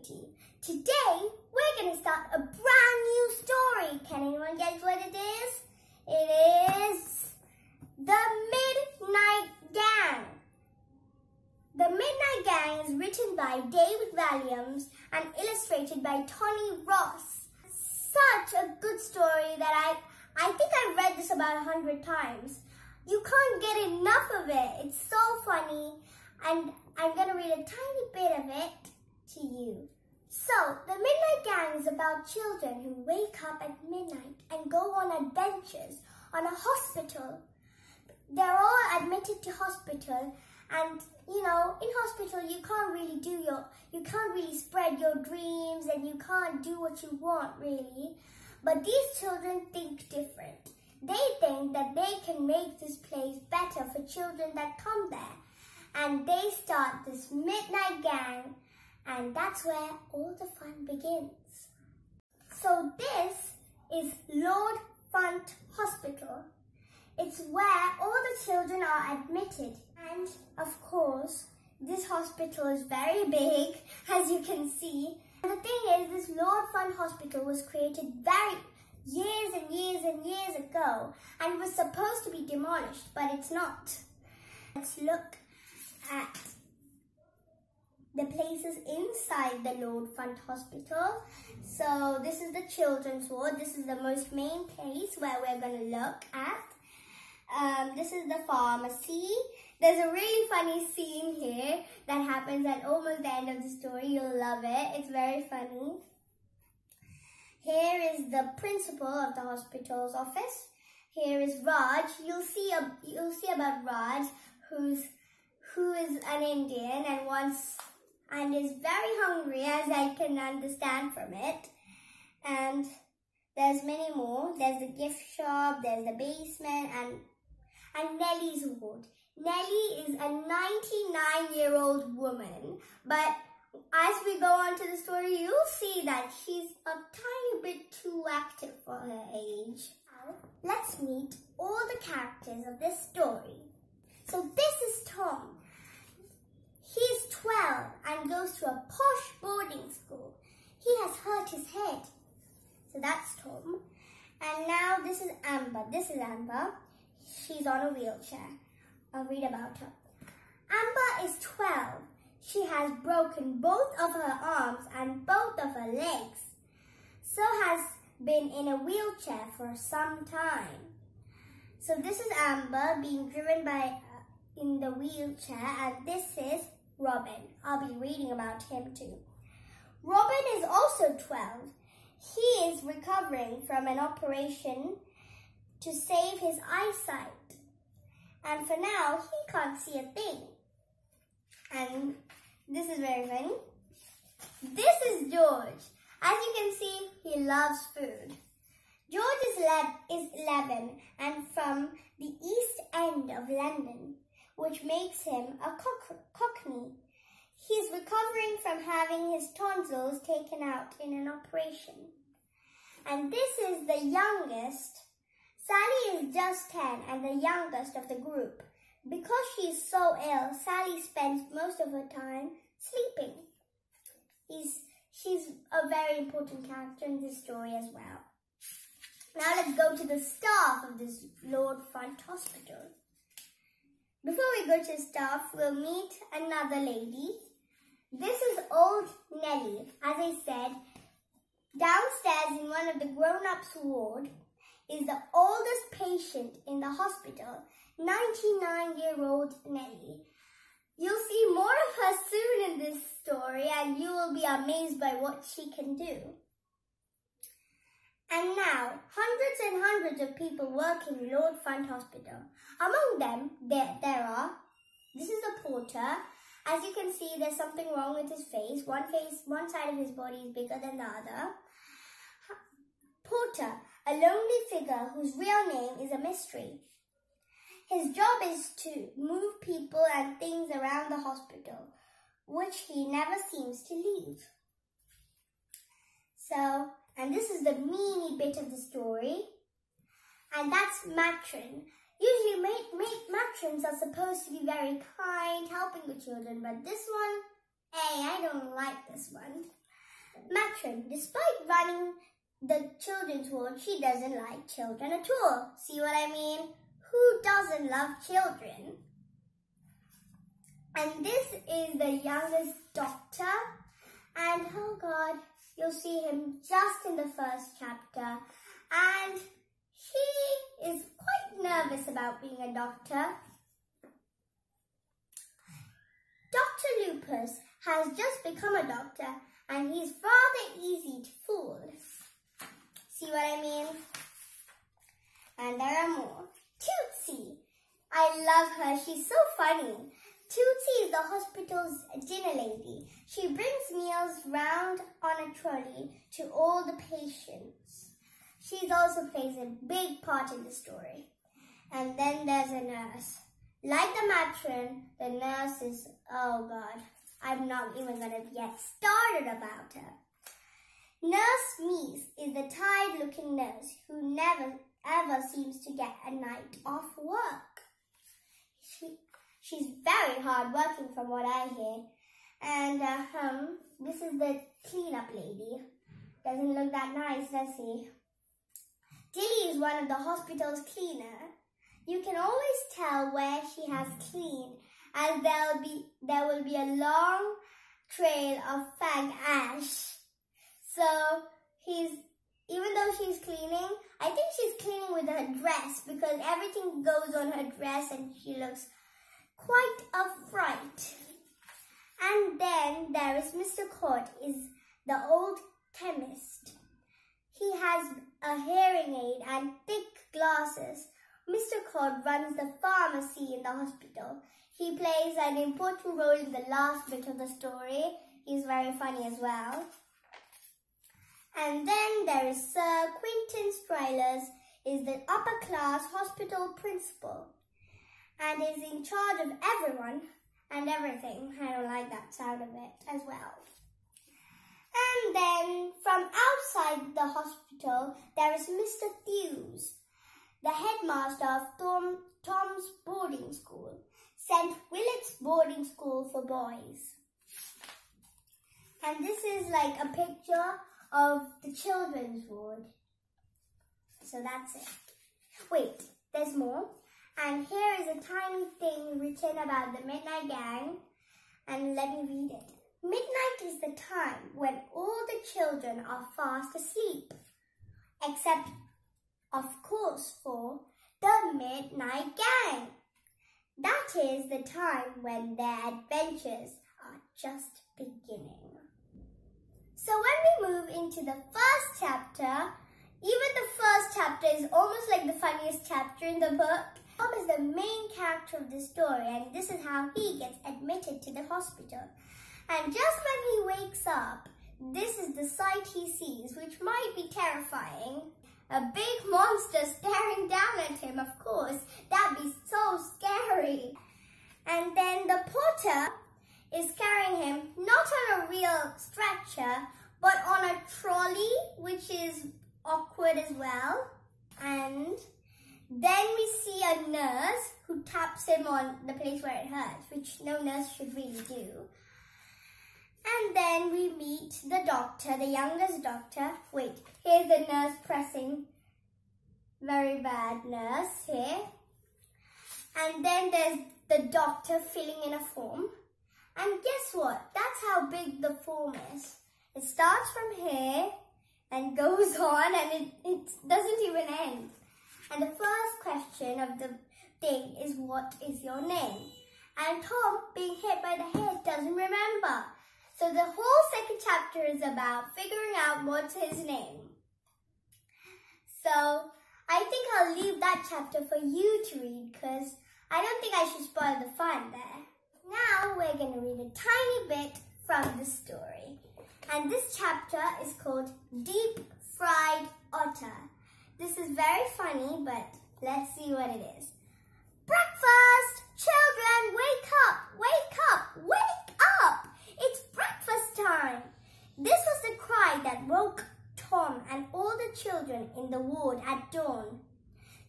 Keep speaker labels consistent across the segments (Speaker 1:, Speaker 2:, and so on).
Speaker 1: Dyuti. Today, we're going to start a brand new story. Can anyone guess what it is? It is The Midnight Gang. The Midnight Gang is written by David Walliams and illustrated by Tony Ross. Such a good story that I think I've read this about 100 times. You can't get enough of it. It's so funny, and I'm going to read a tiny bit of it to you. So, The Midnight Gang is about children who wake up at midnight and go on adventures on a hospital. They're all admitted to hospital, and you know, in hospital you can't really spread your dreams, and you can't do what you want really. But these children think different. They think that they can make this place better for children that come there. And they start this midnight gang, and that's where all the fun begins. So this is Lord Funt Hospital. It's where all the children are admitted. And of course, this hospital is very big, as you can see. And the thing is, this Lord Funt Hospital was created years and years ago, and was supposed to be demolished, but it's not. Let's look at the places inside the Lord Funt Hospital. So this is the children's ward. This is the most main place where we're going to look at. This is the pharmacy. There's a really funny scene here that happens at almost the end of the story. You'll love it. It's very funny. Here is the principal of the hospital's office. Here is Raj. You'll see about Raj, who is an Indian and is very hungry, as I can understand from it. And there's many more. There's the gift shop, there's the basement, and Nellie's ward. Nellie is a 99-year-old woman, but as we go on to the story, you'll see that she's a tiny bit too active for her age. Now, let's meet all the characters of this story. So this is Tom. He's 12 and goes to a posh boarding school. He has hurt his head. So that's Tom. And now this is Amber. This is Amber. She's on a wheelchair. I'll read about her. Amber is 12. She has broken both of her arms and both of her legs. So has been in a wheelchair for some time. So this is Amber being driven in the wheelchair, and this is Robin. I'll be reading about him too. Robin is also 12. He is recovering from an operation to save his eyesight. And for now, he can't see a thing. And this is very funny. This is George. As you can see, he loves food. George is 11 and from the East End of London, which makes him a Cockney. He's recovering from having his tonsils taken out in an operation. And this is the youngest. Sally is just 10 and the youngest of the group. Because she's so ill, Sally spends most of her time sleeping. She's a very important character in this story as well. Now let's go to the staff of this Lord Funt Hospital. Before we go to staff, we'll meet another lady. This is old Nellie. As I said, downstairs in one of the grown-ups ward is the oldest patient in the hospital, 99-year-old Nellie. You'll see more of her soon in this story, and you will be amazed by what she can do. And now, hundreds and hundreds of people work in Lord Funt Hospital. Among them, this is the porter. As you can see, there's something wrong with his face. One side of his body is bigger than the other. Porter, a lonely figure whose real name is a mystery. His job is to move people and things around the hospital, which he never seems to leave. So, and this is the meany bit of the story, and that's matron. Usually matrons are supposed to be very kind, helping the children, but this one, hey, I don't like this one. Matron, despite running the children's ward, she doesn't like children at all. See what I mean? Who doesn't love children? And this is the youngest doctor. And oh God, you'll see him just in the first chapter. And he is quite nervous about being a doctor. Dr. Lupus has just become a doctor and he's rather easy to fool. See what I mean? And there are more. Tootsie. I love her. She's so funny. Tootsie is the hospital's dinner lady. She brings meals round on a trolley to all the patients. She also plays a big part in the story. And then there's a nurse. Like the matron, the nurse is, oh God, I'm not even going to get started about her. Nurse Mies is the tired-looking nurse who never ever seems to get a night off work. She's very hard-working from what I hear. And this is the clean-up lady. Doesn't look that nice, does she? Dilly is one of the hospital's cleaner. You can always tell where she has cleaned, as there will be a long trail of fag ash. So even though she's cleaning, I think she's cleaning with her dress because everything goes on her dress and she looks quite a fright. And then there is Mr. Court, is the old chemist. He has a hearing aid and thick glasses. Mr. Court runs the pharmacy in the hospital. He plays an important role in the last bit of the story. He's very funny as well. And then there is Sir Quentin Stylers, is the upper-class hospital principal and is in charge of everyone and everything. I don't like that sound of it as well. And then from outside the hospital, there is Mr. Thews, the headmaster of Tom's boarding school, St. Willet's boarding school for boys. And this is like a picture of the children's ward. So that's it. Wait, there's more. And here is a tiny thing written about the Midnight Gang. And let me read it. Midnight is the time when all the children are fast asleep. Except, of course, for the Midnight Gang. That is the time when their adventures are just beginning. So when we move into the first chapter, even the first chapter is almost like the funniest chapter in the book. Tom is the main character of the story, and this is how he gets admitted to the hospital. And just when he wakes up, this is the sight he sees, which might be terrifying. A big monster staring down at him, of course. That'd be so scary. And then the porter is carrying him not on a real stretcher, but on a trolley, which is awkward as well. And then we see a nurse who taps him on the place where it hurts, which no nurse should really do. And then we meet the doctor, the youngest doctor. Wait, here's the nurse pressing. Very bad nurse here. And then there's the doctor filling in a form. And guess what? That's how big the form is. It starts from here and goes on, and it doesn't even end. And the first question of the thing is, what is your name? And Tom, being hit by the head, doesn't remember. So the whole second chapter is about figuring out what's his name. So I think I'll leave that chapter for you to read because I don't think I should spoil the fun there. Now we're going to read a tiny bit from the story. And this chapter is called Deep Fried Otter. This is very funny, but let's see what it is. Breakfast! Children, wake up! Wake up! Wake up! It's breakfast time! This was the cry that woke Tom and all the children in the ward at dawn,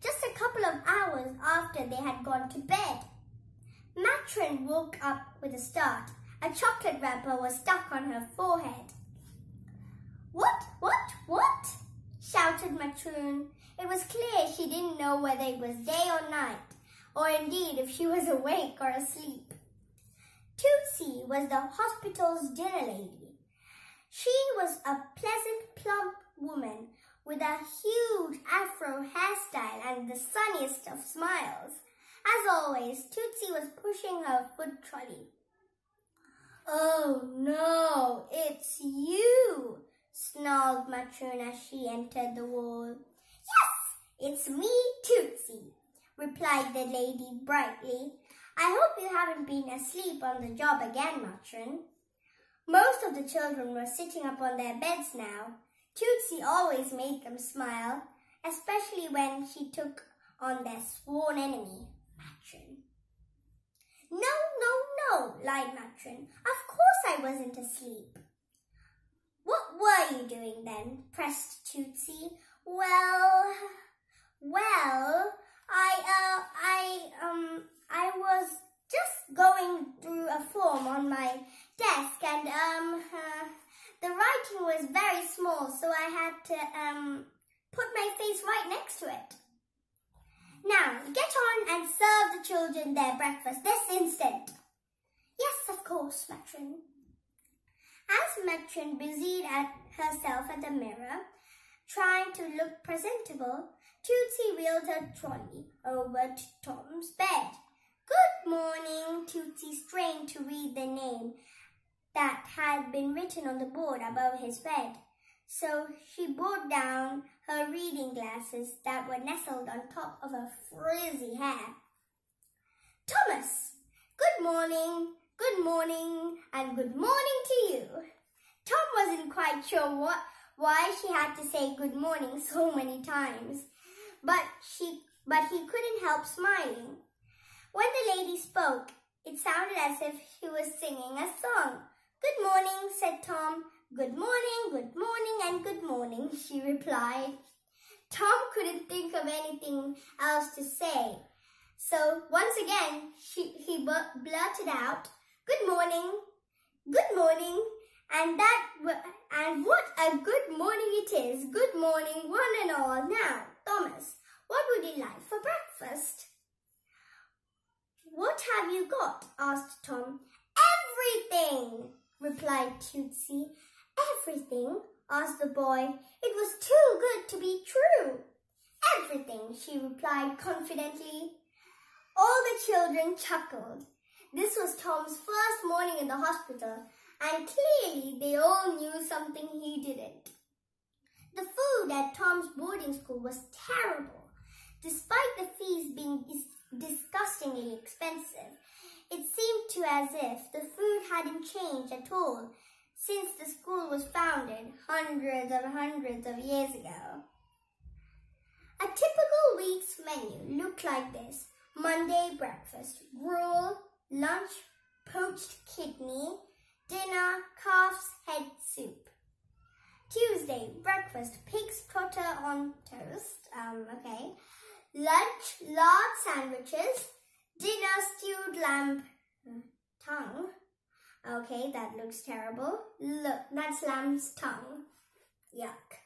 Speaker 1: just a couple of hours after they had gone to bed. Matron woke up with a start. A chocolate wrapper was stuck on her forehead. What? Shouted Matroon. It was clear she didn't know whether it was day or night, or indeed if she was awake or asleep. Tootsie was the hospital's dinner lady. She was a pleasant, plump woman with a huge afro hairstyle and the sunniest of smiles. As always, Tootsie was pushing her food trolley. "Oh no, it's you," snarled Matroon as she entered the ward. "Yes, it's me, Tootsie," replied the lady brightly. "I hope you haven't been asleep on the job again, Matroon." Most of the children were sitting up on their beds now. Tootsie always made them smile, especially when she took on their sworn enemy, Matroon. No, lied Matroon. "Of course I wasn't asleep." "What were you doing then?" pressed Tootsie. Well, I was just going through a form on my desk and the writing was very small, so I had to put my face right next to it. "Now, get on and serve the children their breakfast this instant." "Yes, of course, Matroon." As Matroon busied herself at the mirror, trying to look presentable, Tootsie wheeled her trolley over to Tom's bed. "Good morning," Tootsie strained to read the name that had been written on the board above his bed. So she brought down her reading glasses that were nestled on top of her frizzy hair. "Thomas, good morning, and good morning to you." Tom wasn't quite sure why she had to say good morning so many times, but he couldn't help smiling. When the lady spoke, it sounded as if he was singing a song. "Good morning," said Tom. Good morning, and good morning," she replied. Tom couldn't think of anything else to say. So once again, he blurted out, "Good morning, and what a good morning it is. Good morning, one and all. Now, Thomas, what would you like for breakfast?" "What have you got?" asked Tom. "Everything," replied Tootsie. "Everything?" asked the boy. It was too good to be true. "Everything," she replied confidently. All the children chuckled. This was Tom's first morning in the hospital, and clearly they all knew something he didn't. The food at Tom's boarding school was terrible. Despite the fees being disgustingly expensive, it seemed as if the food hadn't changed at all since the school was founded hundreds of years ago. A typical week's menu looked like this. Monday, breakfast, gruel. Lunch, poached kidney. Dinner, calf's head soup. Tuesday, breakfast, pig's trotter on toast. Lunch, lard sandwiches. Dinner, stewed lamb tongue. Okay, that looks terrible. Look, that's lamb's tongue. Yuck.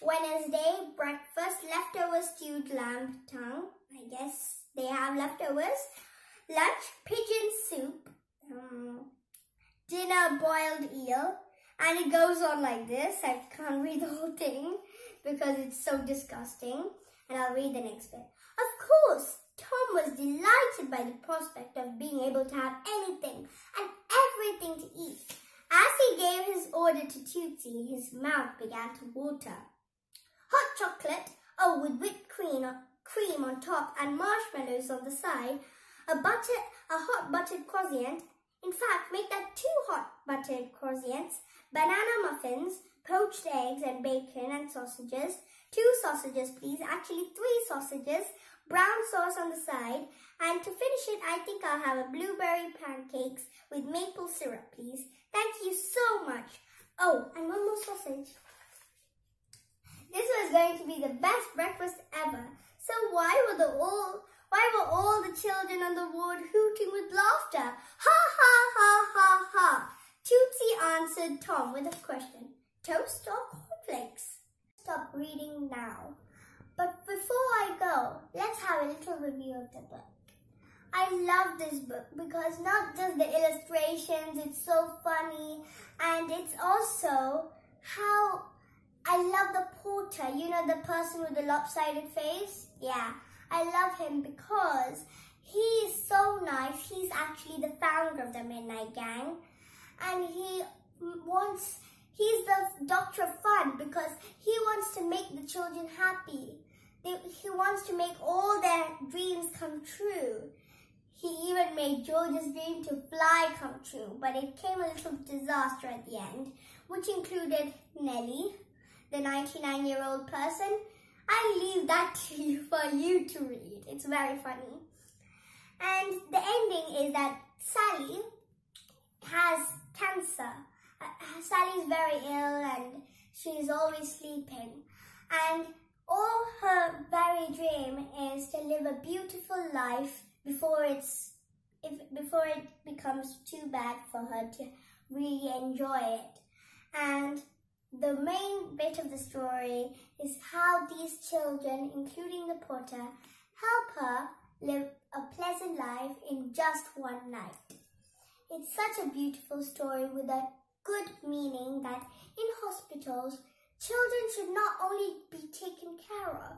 Speaker 1: Wednesday, breakfast, leftover stewed lamb tongue. I guess they have leftovers. Lunch, pigeon soup. Dinner, boiled eel. And it goes on like this. I can't read the whole thing because it's so disgusting. And I'll read the next bit. Of course, Tom was delighted by the prospect of being able to have anything and everything to eat. As he gave his order to Tootsie, his mouth began to water. Hot chocolate, with whipped cream on top and marshmallows on the side, a hot buttered croissant. In fact, make that 2 hot buttered croissants, banana muffins, poached eggs and bacon and sausages. 2 sausages, please. Actually, 3 sausages. Brown sauce on the side. And to finish it, I think I'll have a blueberry pancakes with maple syrup, please. Thank you so much. Oh, and 1 more sausage. This was going to be the best breakfast ever. So why were all the children on the ward hooting with laughter? Ha ha ha ha ha. Tootsie answered Tom with a question. Toast or snowflakes. Stop reading now. But before I go, let's have a little review of the book. I love this book because not just the illustrations, it's so funny, and it's also how I love the porter, you know, the person with the lopsided face? Yeah, I love him because he is so nice. He's actually the founder of the Midnight Gang, and he's the Doctor of Fun because he wants to make the children happy. He wants to make all their dreams come true. He even made George's dream to fly come true, but it came a little disaster at the end, which included Nellie, the 99-year-old person. I leave that to you for you to read. It's very funny. And the ending is that Sally has cancer. Sally's very ill and she's always sleeping. And all her very dream is to live a beautiful life before it becomes too bad for her to really enjoy it. And the main bit of the story is how these children, including the porter, help her live a pleasant life in just one night. It's such a beautiful story with a good meaning that in hospitals, children should not only be taken care of,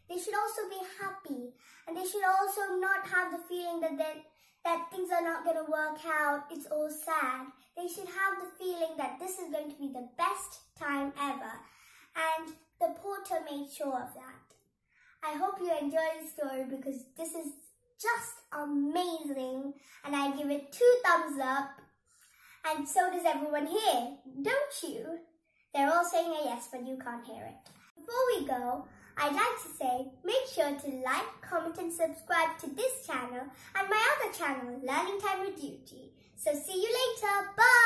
Speaker 1: they should also be happy, and they should also not have the feeling that things are not going to work out, it's all sad. They should have the feeling that this is going to be the best time ever, and the porter made sure of that. I hope you enjoyed the story because this is just amazing, and I give it 2 thumbs up, and so does everyone here, don't you? They're all saying a yes, but you can't hear it. Before we go, I'd like to say, make sure to like, comment and subscribe to this channel and my other channel, Learning Time with Dyuti. So see you later. Bye!